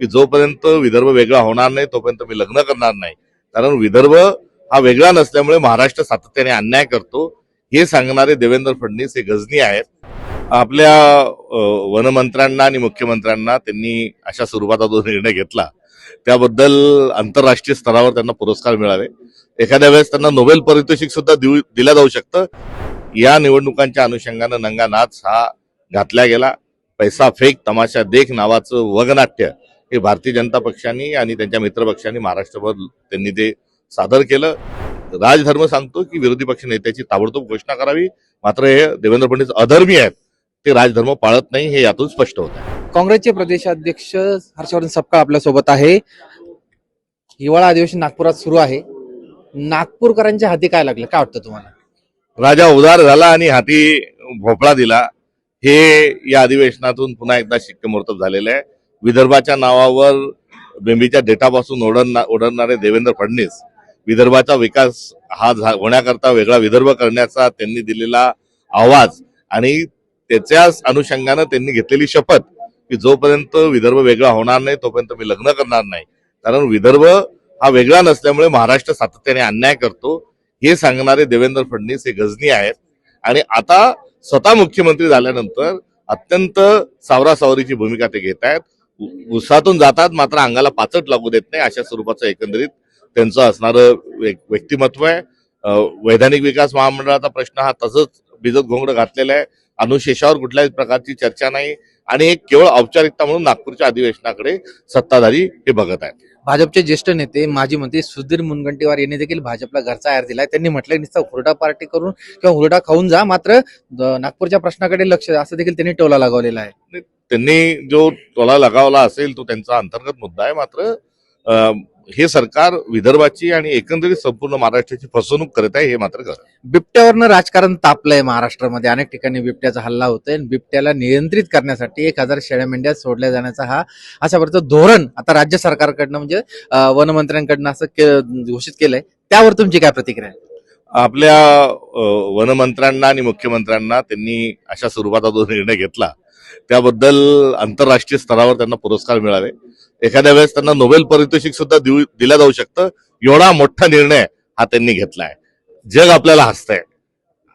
की जोपर्यंत विदर्भ वेगळा होणार नाही तोपर्यंत मी लग्न करणार नाही. कारण विदर्भ हा वेगळा नसल्यामुळे महाराष्ट्र सातत्याने अन्याय करतो हे सांगणारे देवेंद्र फडणवीस हे गजनी आहेत. आपल्या वनमंत्र्यांना आणि मुख्यमंत्र्यांना त्यांनी अशा स्वरूपाचा जो निर्णय घेतला त्याबद्दल आंतरराष्ट्रीय स्तरावर त्यांना पुरस्कार मिळाले. एखाद्या वेळेस त्यांना नोबेल पारितोषिक सुद्धा दिलं जाऊ शकतं. या निवडणुकांच्या अनुषंगानं नंगा नाच हा घातला गेला. पैसा फेक तमाशा देख नावाचं वगनाट्य हे भारतीय जनता पक्षाने आणि त्यांच्या मित्रपक्षांनी महाराष्ट्रभर त्यांनी ते सादर केलं. राजधर्म सांगतो की विरोधी पक्ष नेत्याची ताबडतोब घोषणा करावी, मात्र हे देवेंद्र फडणवीस अधर्मी आहेत, ते राजधर्म पाळत नाही हे यातून स्पष्ट होत आहे. काँग्रेसचे प्रदेशाध्यक्ष हर्षवर्धन सपकाळ आपल्या सोबत आहे. हिवाळा अधिवेशन नागपुरात सुरू आहे. नागपूरकरांच्या हाती काय लागलं, काय वाटतं तुम्हाला? राजा उदार झाला आणि हाती भोपळा दिला हे या अधिवेशनातून पुन्हा एकदा शिक्कामोर्तब झालेलं आहे. विदर्भाच्या नावावर बेंबीच्या डेटापासून ओढणारे देवेंद्र फडणवीस विदर्भाचा विकास हा होण्याकरता वेगळा विदर्भ करण्याचा त्यांनी दिलेला आवाज आणि त्याच्याच अनुषंगानं त्यांनी घेतलेली शपथ की जोपर्यंत विदर्भ वेगळा होणार नाही तोपर्यंत मी लग्न करणार नाही. कारण विदर्भ हा वेगळा नसल्यामुळे महाराष्ट्र सातत्याने अन्याय करतो हे सांगणारे देवेंद्र फडणवीस हे गजनी आहेत. आणि आता स्वतः मुख्यमंत्री झाल्यानंतर अत्यंत सावरासावरीची भूमिका ते घेत आहेत. उसातून जातात मात्र अंगाला पाचट लागू देत नाही, अशा स्वरूपाचं एकंदरीत त्यांचं असणारं व्यक्तिमत्व आहे. वैधानिक विकास महामंडळाचा प्रश्न हा तसंच भिजत घोंगडं घातलेला आहे. अनुशेषावर कुठल्याही प्रकारची चर्चा नाही आणि एक केवळ औपचारिकता म्हणून नागपूरच्या अधिवेशनाकडे सत्ताधारी हे बघत आहेत. भाजपचे ज्येष्ठ नेते माजी मंत्री सुधीर मुनगंटीवार यांनी देखील भाजपला घरचा आयर दिलाय. त्यांनी म्हटलंय नुसतं हुरडा पार्टी करून किंवा हुरडा खाऊन जा, मात्र नागपूरच्या प्रश्नाकडे लक्ष द्या, असं देखील त्यांनी टोला लगावलेला आहे. त्यांनी जो टोला लगावला असेल तो त्यांचा अंतर्गत मुद्दा आहे, मात्र हे सरकार विदर्भाची आणि एकंदरीत संपूर्ण महाराष्ट्राची फसवणूक करत आहे हे मात्र खरं. बिबट्यावरनं राजकारण तापलंय महाराष्ट्रामध्ये. अनेक ठिकाणी बिबट्याचा हल्ला होतोय. बिबट्याला नियंत्रित करण्यासाठी 1000 शेळ्या मेंढ्या सोडल्या जाण्याचा हा अशा प्रकारचं धोरण आता राज्य सरकारकडनं म्हणजे वनमंत्र्यांकडनं असं घोषित केलंय. त्यावर तुमची काय प्रतिक्रिया आहे? आपल्या वनमंत्र्यांना आणि मुख्यमंत्र्यांना त्यांनी अशा स्वरूपाचा जो निर्णय घेतला त्याबद्दल आंतरराष्ट्रीय स्तरावर त्यांना पुरस्कार मिळाले. एखाद्या वेळेस त्यांना नोबेल पारितोषिक सुद्धा दिलं जाऊ शकतं. एवढा मोठा निर्णय हा त्यांनी घेतलाय. जग आपल्याला हसतंय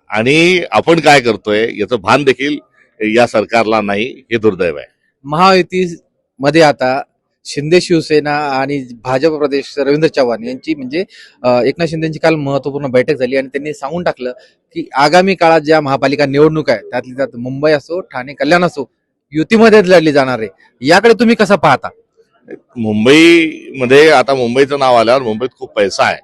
आणि आपण काय करतोय याचं भान देखील या सरकारला नाही, हे दुर्दैव आहे. महायुतीमध्ये आता शिंदे शिवसेना आणि भाजप प्रदेश रवींद्र चव्हाण यांची म्हणजे एकनाथ शिंदेची काल महत्वपूर्ण बैठक झाली आणि त्यांनी सांगून टाकलं की आगामी काळात ज्या महापालिका निवडणूक आहे त्यातली त्यात मुंबई असो ठाणे कल्याण असो युतीमध्येच लढली जाणार आहे. याकडे तुम्ही कसं पाहता? मुंबईमध्ये आता मुंबईचं नाव आल्यावर मुंबईत खूप पैसा आहे,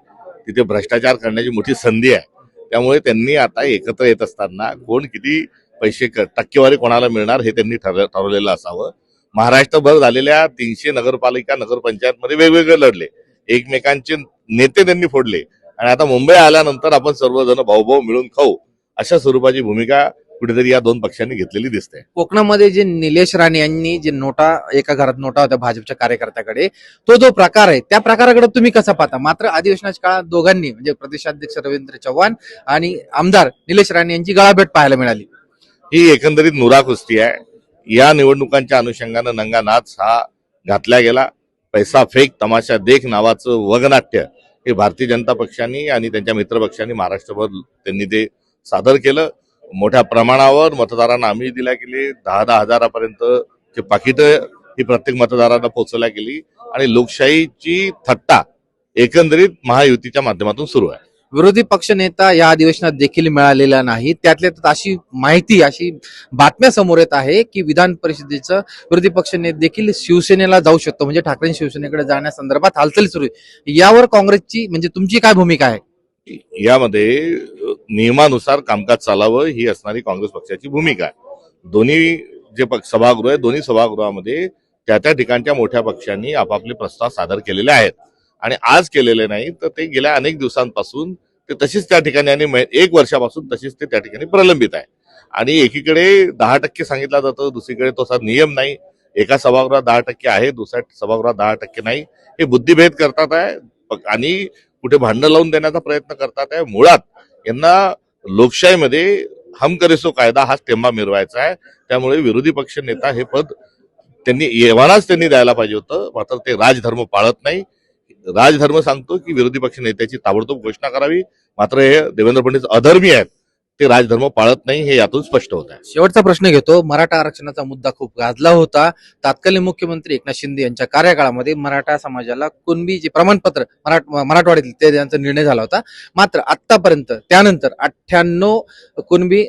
तिथे भ्रष्टाचार करण्याची मोठी संधी आहे. त्यामुळे त्यांनी आता एकत्र येत असताना कोण किती पैसे टक्केवारी कोणाला मिळणार हे त्यांनी ठरवलेलं असावं. महाराष्ट्रभर झालेल्या 300 नगरपालिका नगरपंचायतमध्ये वेगवेगळे लढले, एकमेकांचे नेते त्यांनी फोडले आणि आता मुंबई आल्यानंतर आपण सर्वजण भाऊ मिळून खाऊ अशा स्वरूपाची भूमिका कुठेतरी या दोन पक्षांनी घेतलेली दिसते. कोकणामध्ये जे निलेश राणे यांनी जे नोटा एका घरात नोटा होत्या भाजपच्या कार्यकर्त्याकडे, तो जो प्रकार आहे त्या प्रकाराकडे तुम्ही कसा पाहता? मात्र अधिवेशनाच्या काळात दोघांनी म्हणजे प्रदेशाध्यक्ष रवींद्र चव्हाण आणि आमदार निलेश राणे यांची गळाभेट पाहायला मिळाली. ही एकंदरीत नुरा कुस्ती आहे. या निवडणुकांच्या अनुषंगानं नंगा नाच हा घातला गेला. पैसा फेक तमाशा देख नावाचं वगनाट्य हे भारतीय जनता पक्षाने आणि त्यांच्या मित्रपक्षांनी महाराष्ट्रभर त्यांनी ते सादर केलं. मोठ्या प्रमाणावर मतदारांना आम्ही दिल्या गेली. 10-10 हजारापर्यंत पाकिट ही प्रत्येक मतदारांना पोहोचवल्या गेली आणि लोकशाहीची थट्टा एकंदरीत महायुतीच्या माध्यमातून सुरू आहे. विरोधी पक्ष नेता या अधिवेशनात देखील मिळालेला नाही. त्यातल्या त्यात अशी माहिती अशी बातम्या समोर येत आहे की विधान परिषदेचं विरोधी पक्ष नेते देखील शिवसेनेला जाऊ शकतो, म्हणजे ठाकरे शिवसेनेकडे जाण्यासंदर्भात हालचाली सुरू आहे. यावर काँग्रेसची म्हणजे तुमची काय भूमिका आहे? यामध्ये नियमानुसार कामकाज चालावं ही असणारी काँग्रेस पक्षाची भूमिका आहे. दोन्ही जे सभागृह आहे दोन्ही सभागृहामध्ये त्या त्या ठिकाणच्या मोठ्या पक्षांनी आपापले प्रस्ताव सादर केलेले आहेत आणि आज केलेले नाही तर ते गेल्या अनेक दिवसांपासून ते तशीच त्या ठिकाणी आणि 1 वर्षापासून तशीच ते त्या ठिकाणी प्रलंबित आहे. आणि एकीकडे 10% सांगितलं जातं, दुसरीकडे तो असा नियम नाही. एका सभागृहात 10% आहे, दुसऱ्या सभागृहात 10% नाही. हे बुद्धिभेद करतात आहे आणि कुठे भांडण लावून देण्याचा प्रयत्न करतात आहे. मुळात यांना लोकशाहीमध्ये हम करे सो कायदा हाच टेंबा मिरवायचा आहे. त्यामुळे विरोधी पक्ष नेता हे पद त्यांनी येवानाच त्यांनी द्यायला पाहिजे होतं, मात्र ते राजधर्म पाळत नाही. राजधर्म सांगतो की विरोधी पक्ष नेत्याची ताबडतोब घोषणा करावी, मात्र हे देवेंद्र फडणवीस अधर्मी आहेत, ते राजधर्म पाळत नाही, हे यातून स्पष्ट होत आहे. शेवटचा प्रश्न घेतो. मराठा आरक्षणाचा मुद्दा खूप गाजला होता. तत्कालीन मुख्यमंत्री एकनाथ शिंदे यांच्या कार्यकाळामध्ये मराठा समाजाला कुणबी जे प्रमाणपत्र मराठवाड्यातील ते त्यांचा निर्णय झाला होता. मात्र आतापर्यंत त्यानंतर 98 कुणबी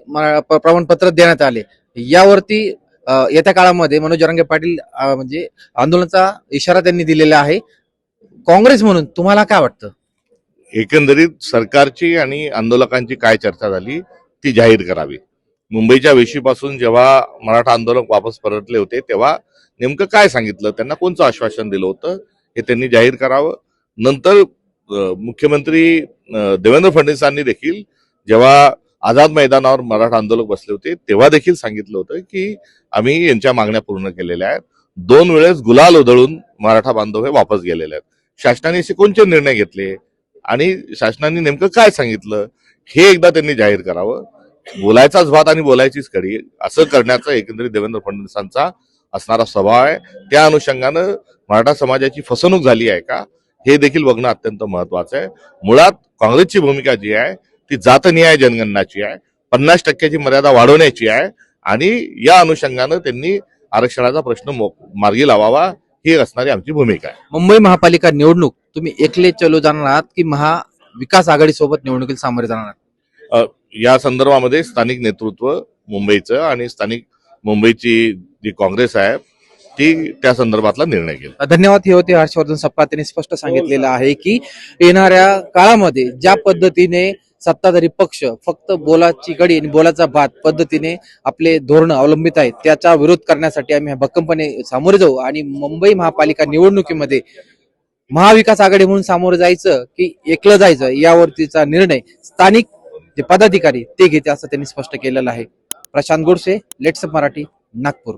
प्रमाणपत्र देण्यात आले. यावरती येत्या काळामध्ये मनोज जरांगे पाटील म्हणजे आंदोलनाचा इशारा त्यांनी दिलेला आहे. काँग्रेस म्हणून तुम्हाला काय वाटतं? एकंदरीत सरकारची आणि आंदोलकांची काय चर्चा झाली ती जाहीर करावी. मुंबईच्या वेशीपासून जेव्हा मराठा आंदोलक वापस परतले होते तेव्हा नेमकं काय सांगितलं, त्यांना कोणतं आश्वासन दिलं होतं हे त्यांनी जाहीर करावं. नंतर मुख्यमंत्री देवेंद्र फडणवीसांनी देखील जेव्हा आझाद मैदानावर मराठा आंदोलक बसले होते तेव्हा देखील सांगितलं होतं की आम्ही यांच्या मागण्या पूर्ण केलेल्या आहेत. 2 वेळेस गुलाल उधळून मराठा बांधव हे वापस गेलेले आहेत. शासनाने असे कोणते निर्णय घेतले आणि शासनाने नेमकं काय सांगितलं हे एकदा त्यांनी जाहीर करावं. बोलायचाच भात आणि बोलायचीच कडी असं करण्याचा एकंदरीत देवेंद्र फडणवीसांचा असणारा स्वभाव आहे. त्या अनुषंगानं मराठा समाजाची फसवणूक झाली आहे का हे देखील बघणं अत्यंत महत्वाचं आहे. मुळात काँग्रेसची भूमिका जी आहे ती जातनिहाय जनगणनाची आहे, 50% मर्यादा वाढवण्याची आहे आणि या अनुषंगानं त्यांनी आरक्षणाचा प्रश्न मार्गी लावावा ही असणारी आमची भूमिका आहे. मुंबई महापालिका निवडणूक तुम्ही एकले चलो जाणार आहात की महाविकास आघाडी सोबत निवडणुकीला सामोरे जाणार आहात? या संदर्भामध्ये स्थानिक नेतृत्व मुंबईचं आणि स्थानिक मुंबईची जी काँग्रेस आहे ती त्या संदर्भातला निर्णय घेईल. धन्यवाद. हे होते हर्षवर्धन सपकाळ. त्यांनी स्पष्ट सांगितलेलं आहे की येणाऱ्या काळामध्ये ज्या पद्धतीने सत्ताधारी पक्ष फक्त बोलाची कडी आणि बोलाचा भात पद्धतीने आपले धोरण अवलंबित आहेत त्याचा विरोध करण्यासाठी आम्ही भक्कमपणे सामोरे जाऊ आणि मुंबई महापालिका निवडणुकीमध्ये महाविकास आघाडी म्हणून सामोरं जायचं की एकलं जायचं यावरतीचा निर्णय स्थानिक जे पदाधिकारी ते घेते असं त्यांनी स्पष्ट केलेलं आहे. Prashant Godse, let's up Marathi, Nagpur.